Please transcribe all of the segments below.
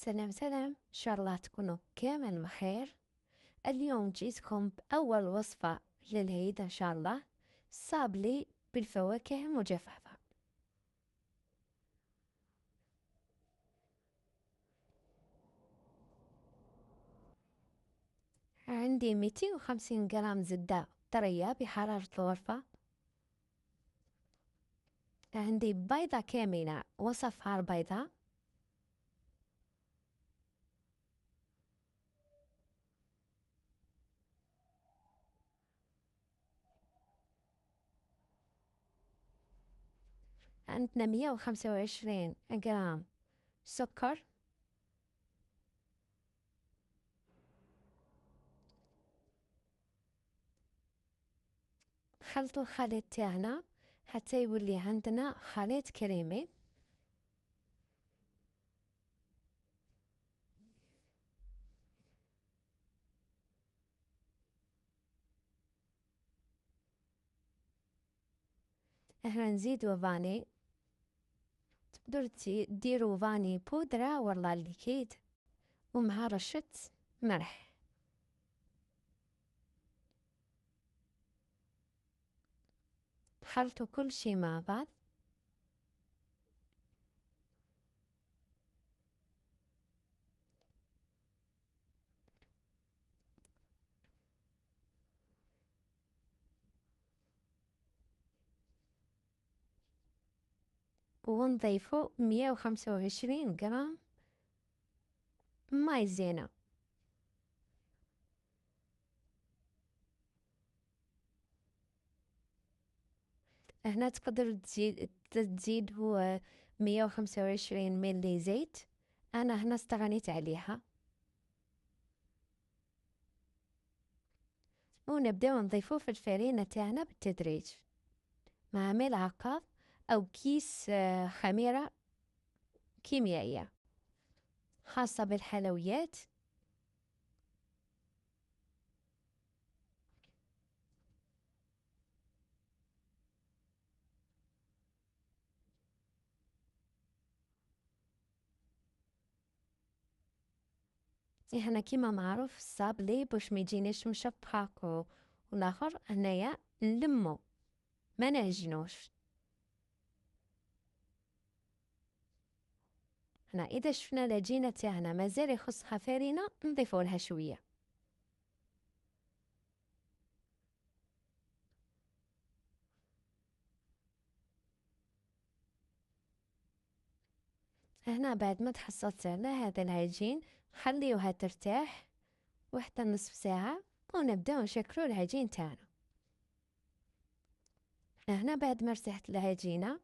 سلام سلام، إن شاء الله تكونوا كامل بخير. اليوم جيتكم بأول وصفة للعيد إن شاء الله، صابلي بالفواكه المجففة. عندي 250 جرام زبدة طرية بحرارة الغرفة. عندي بيضة كاملة وصفها البيضة. عندنا 125 جرام سكر. خلطوا الخليط تاعنا حتى يولي عندنا خليط كريمي. احنا نزيدو فاني، تقدروا ديروا فاني بودرة ولا ليكيد، ومع رشة ملح. خلطوا كل شي مع بعض. ونضيفوا 125 جرام مايزينا. هنا تقدر تزيدوا 125 ملي زيت، أنا هنا استغنيت عليها. ونبداو نضيفوه في الفرينة تاعنا بالتدريج مع ملعقة أو كيس خميرة كيميائية خاصة بالحلويات. هنا كيما معروف الصابلي باش ميجينيش مشبحق وناخر هنايا نلمو ما نعجنوش. هنا إذا شفنا العجينة تاعنا مازال يخصها فرينة نضيفولها شوية. هنا بعد ما تحصلت على هذا العجين خليوها ترتاح وحتى نصف ساعة ونبداو نشكلو العجين تاعنا. هنا بعد ما ارتاحت العجينة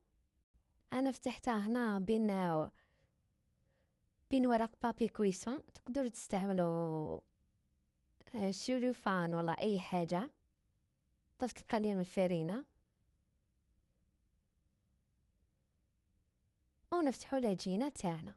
أنا فتحتها هنا بين ورق بابي كويسون، تقدروا تستعملوا شولوفان ولا أي حاجة. ضفت القليل من الفرينة ونفتحوا العجينة تاعنا.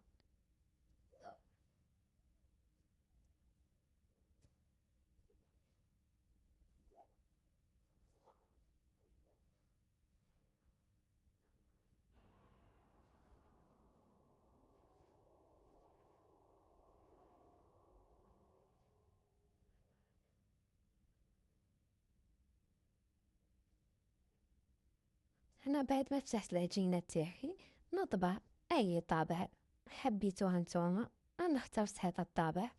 هنا بعد ما فتحت العجينة تاعي نطبع أي طابع حبيتوها نتوما. أنا اخترت هذا الطابع.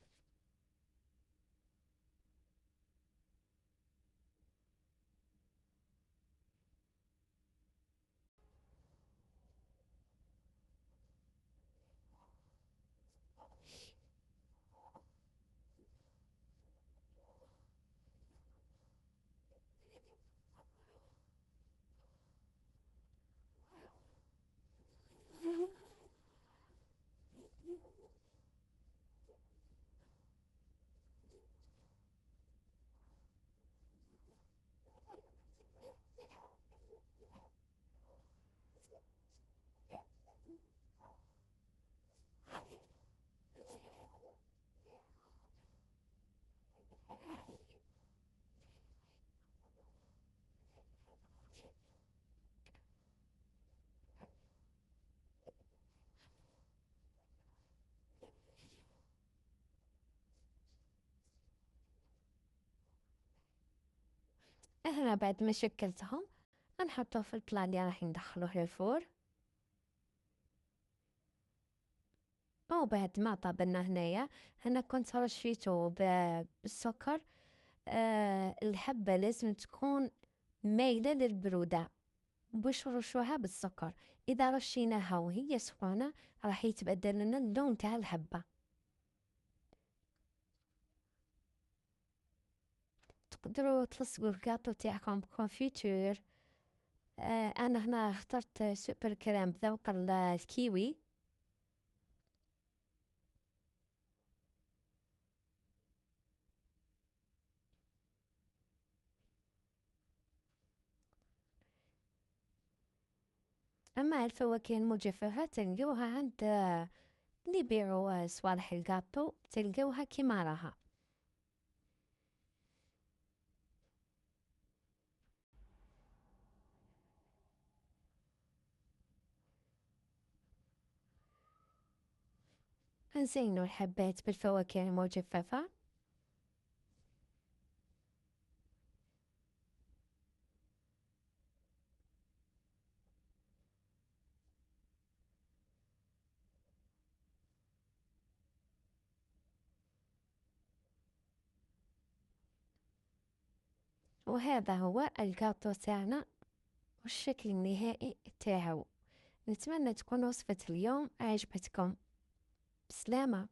إحنا بعد ما شكلتهم نحطوه في البلان اللي راح ندخلوه للفور. وبعد ما طابلنا هنايا، هنا كنت رشيته بالسكر. الحبة لازم تكون مايلة للبرودة، باش نرشوها بالسكر. إذا رشيناها وهي سخونة راح يتبدل لنا اللون تاع الحبة. تقدروا تلصقوا الكاطو تاعكم بكونفيتور. أنا هنا اخترت سوبر كريم بذوق الكيوي. أما الفواكه المجففة تلقوها عند اللي يبيعوا صوالح الكاطو، تلقوها كيما راها. نزينوا الحبات بالفواكه المجففة. وهذا هو الكاطو تاعنا والشكل النهائي تاعو. نتمنى تكون وصفة اليوم عجبتكم. بسلامة.